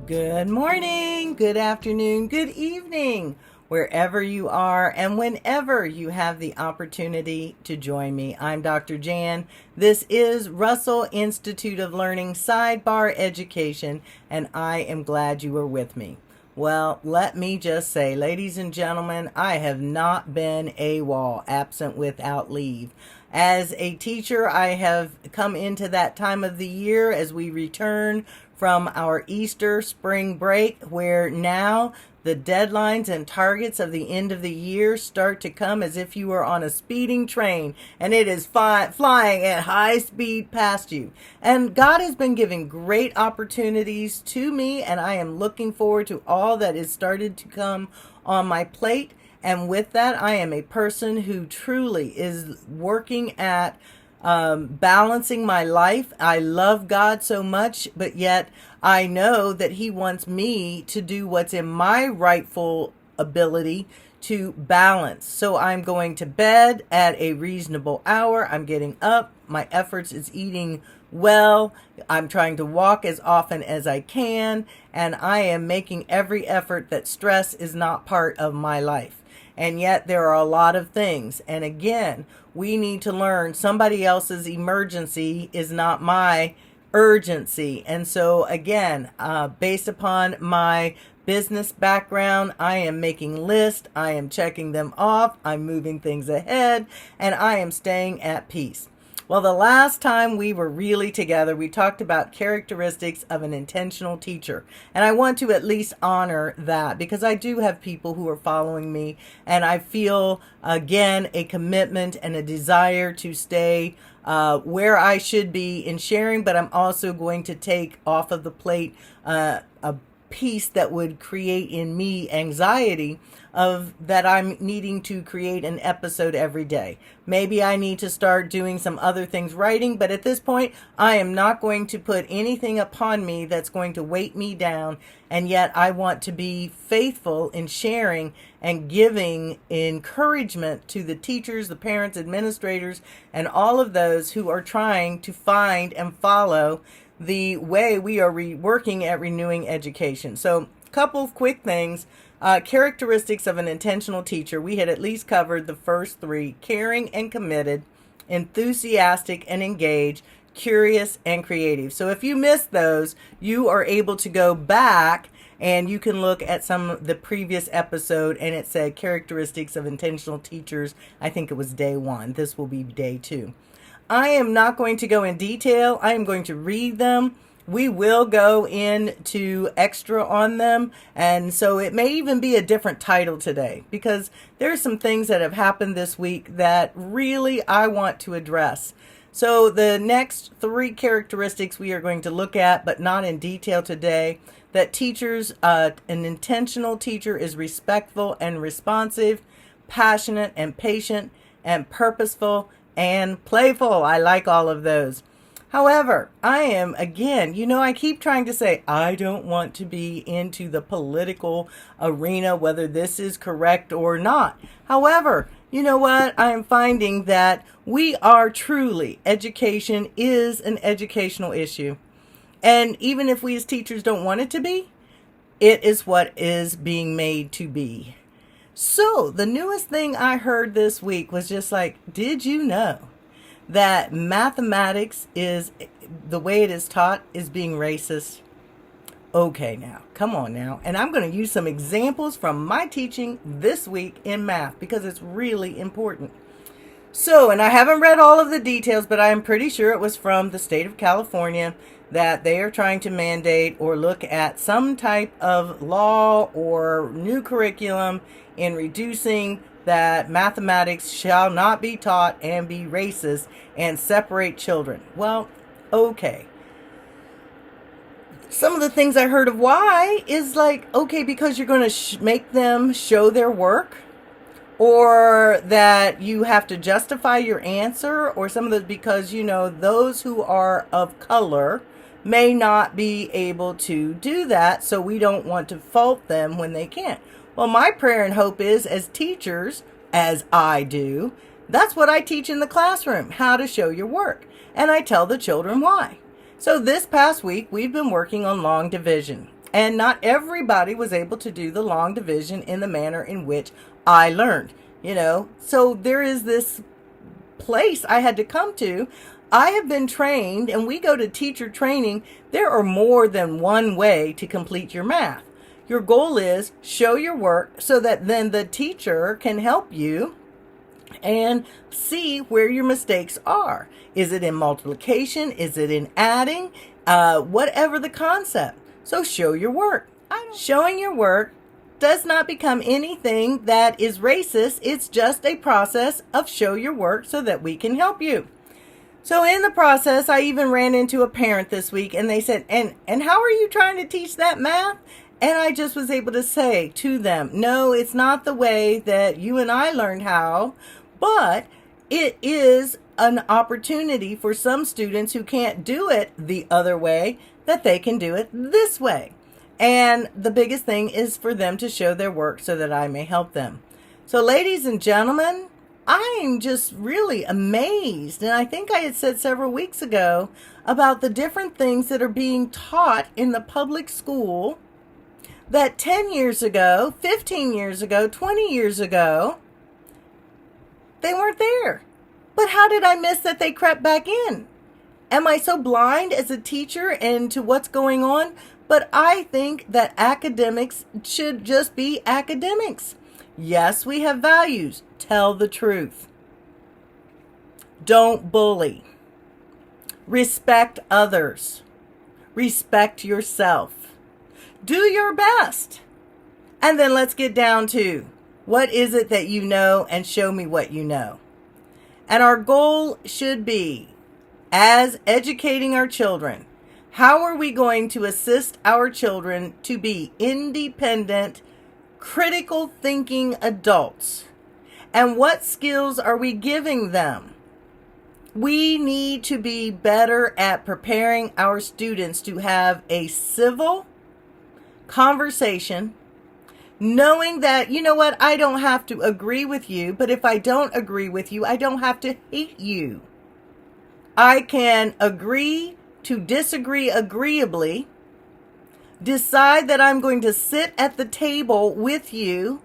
Good morning, good afternoon, good evening, wherever you are and whenever you have the opportunity to join me. I'm Dr. Jan. This is Russell Institute of Learning Sidebar Education, and I am glad you are with me. Well, let me just say, ladies and gentlemen, I have not been AWOL, absent without leave. As a teacher, I have come into that time of the year as we return from our Easter spring break, where now the deadlines and targets of the end of the year start to come as if you were on a speeding train and it is flying at high speed past you. And God has been giving great opportunities to me, and I am looking forward to all that is started to come on my plate. And with that, I am a person who truly is working at balancing my life. I love God so much, but yet I know that He wants me to do what's in my rightful ability to balance. So I'm going to bed at a reasonable hour. I'm getting up. My efforts is eating well. I'm trying to walk as often as I can, and I am making every effort that stress is not part of my life. And yet there are a lot of things. And again, we need to learn somebody else's emergency is not my urgency. And so again, based upon my business background, I am making lists, I am checking them off, I'm moving things ahead, and I am staying at peace. Well, the last time we were really together, we talked about characteristics of an intentional teacher. And I want to at least honor that, because I do have people who are following me, and I feel, again, a commitment and a desire to stay where I should be in sharing, but I'm also going to take off of the plate a piece that would create in me anxiety of that I'm needing to create an episode every day. Maybe I need to start doing some other things, writing, but at this point, I am not going to put anything upon me that's going to weight me down, and yet I want to be faithful in sharing and giving encouragement to the teachers, the parents, administrators, and all of those who are trying to find and follow the way we are working at renewing education. So a couple of quick things. Characteristics of an intentional teacher. We had at least covered the first three: caring and committed, enthusiastic and engaged, curious and creative. So if you missed those, you are able to go back and you can look at some of the previous episode, and it said characteristics of intentional teachers. I think it was day 1. This will be day 2. I am not going to go in detail. I am going to read them. We will go into extra on them, and so it may even be a different title today, because there are some things that have happened this week that really I want to address. So the next 3 characteristics we are going to look at, but not in detail today, that teachers, an intentional teacher is respectful and responsive, passionate and patient, and purposeful and playful. I like all of those. However, I am, again, I keep trying to say, I don't want to be into the political arena, whether this is correct or not. However, you know what? I am finding that we are truly, education is an educational issue. And even if we as teachers don't want it to be, it is what is being made to be. So the newest thing I heard this week was just like, did you know that mathematics is, the way it is taught, is being racist? Okay, now, come on now. And I'm going to use some examples from my teaching this week in math, because it's really important. So, and I haven't read all of the details, but I'm pretty sure it was from the state of California, that they are trying to mandate or look at some type of law or new curriculum in reducing that mathematics shall not be taught and be racist and separate children. Well, okay. Some of the things I heard of why is like, okay, because you're going to make them show their work, or that you have to justify your answer, or some of those because, those who are of color may not be able to do that, so we don't want to fault them when they can't. Well, my prayer and hope is, as teachers, as I do, that's what I teach in the classroom, how to show your work. And I tell the children why. So this past week, we've been working on long division. And not everybody was able to do the long division in the manner in which I learned, So there is this place I had to come to. I have been trained, and we go to teacher training. There are more than one way to complete your math. Your goal is show your work so that then the teacher can help you and see where your mistakes are. Is it in multiplication? Is it in adding? Whatever the concept. So show your work. Showing your work does not become anything that is racist. It's just a process of show your work so that we can help you. So in the process, I even ran into a parent this week, and they said, and how are you trying to teach that math? And I just was able to say to them, no, it's not the way that you and I learned how, but it is an opportunity for some students who can't do it the other way, that they can do it this way. And the biggest thing is for them to show their work so that I may help them. So ladies and gentlemen, I'm just really amazed. And I think I had said several weeks ago about the different things that are being taught in the public school that 10 years ago, 15 years ago, 20 years ago, they weren't there. But how did I miss that they crept back in? Am I so blind as a teacher and to what's going on? But I think that academics should just be academics. Yes, we have values. Tell the truth. Don't bully. Respect others. Respect yourself. Do your best. And then let's get down to what is it that you know, and show me what you know. And our goal should be, as educating our children, how are we going to assist our children to be independent, critical thinking adults? And what skills are we giving them? We need to be better at preparing our students to have a civil conversation, knowing that, you know what, I don't have to agree with you, but if I don't agree with you, I don't have to hate you. I can agree to disagree agreeably, decide that I'm going to sit at the table with you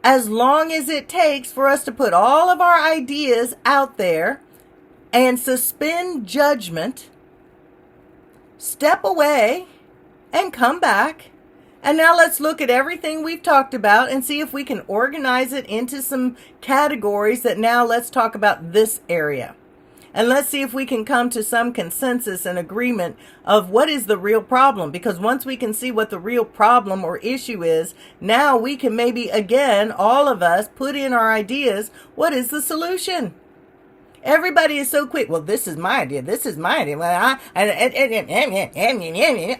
as long as it takes for us to put all of our ideas out there and suspend judgment, step away and come back. And now let's look at everything we've talked about and see if we can organize it into some categories that now let's talk about this area. And let's see if we can come to some consensus and agreement of what is the real problem. Because once we can see what the real problem or issue is, now we can maybe, again, all of us put in our ideas. What is the solution? Everybody is so quick. Well, this is my idea. This is my idea. Well,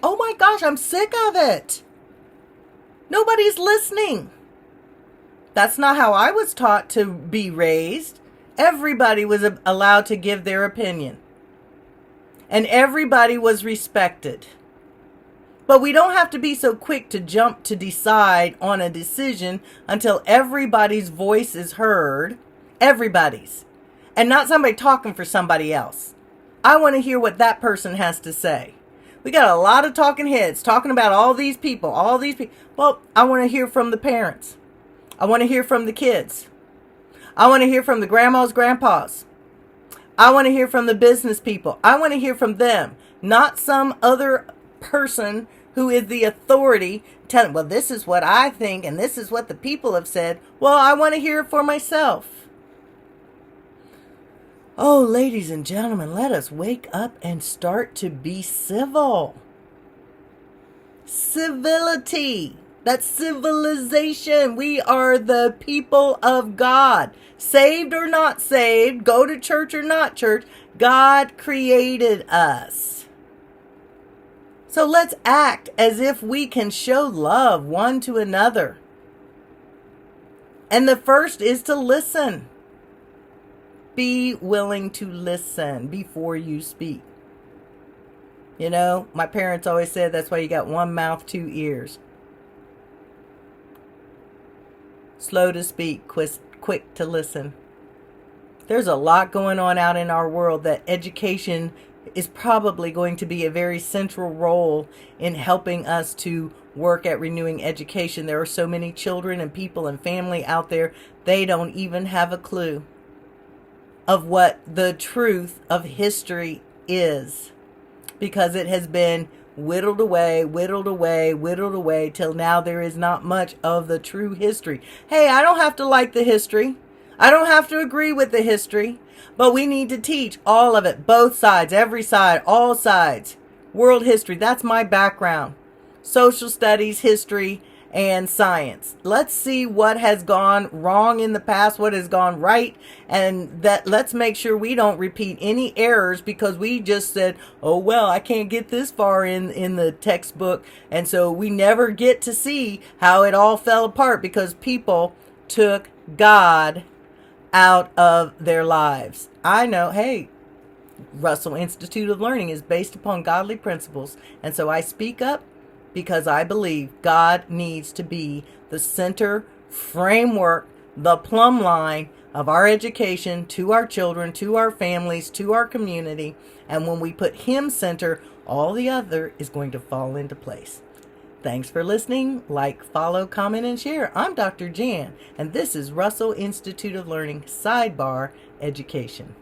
oh my gosh, I'm sick of it. Nobody's listening. That's not how I was taught to be raised. Everybody was allowed to give their opinion. And everybody was respected. But we don't have to be so quick to jump to decide on a decision until everybody's voice is heard. Everybody's. And not somebody talking for somebody else. I want to hear what that person has to say. We got a lot of talking heads talking about all these people. Well, I want to hear from the parents. I want to hear from the kids. I want to hear from the grandmas, grandpas. I want to hear from the business people. I want to hear from them, not some other person who is the authority telling, well, this is what I think and this is what the people have said. Well, I want to hear it for myself. Oh, ladies and gentlemen, let us wake up and start to be civil. Civility. That's civilization. We are the people of God. Saved or not saved, go to church or not church, God created us. So let's act as if we can show love one to another. And the first is to listen. Be willing to listen before you speak. You know, my parents always said that's why you got one mouth, two ears. Slow to speak, quick to listen. There's a lot going on out in our world that education is probably going to be a very central role in helping us to work at renewing education. There are so many children and people and family out there, they don't even have a clue of what the truth of history is, because it has been whittled away, whittled away, whittled away till now there is not much of the true history. Hey, I don't have to like the history. I don't have to agree with the history, but we need to teach all of it, both sides, every side, all sides. World history, that's my background. Social studies, history, and science. Let's see what has gone wrong in the past, what has gone right, and that let's make sure we don't repeat any errors because we just said, oh, well, I can't get this far in the textbook. And so we never get to see how it all fell apart because people took God out of their lives. I know, hey, Russell Institute of Learning is based upon godly principles. And so I speak up because I believe God needs to be the center framework, the plumb line of our education to our children, to our families, to our community. And when we put Him center, all the other is going to fall into place. Thanks for listening. Like, follow, comment, and share. I'm Dr. Jan, and this is Russell Institute of Learning Sidebar Education.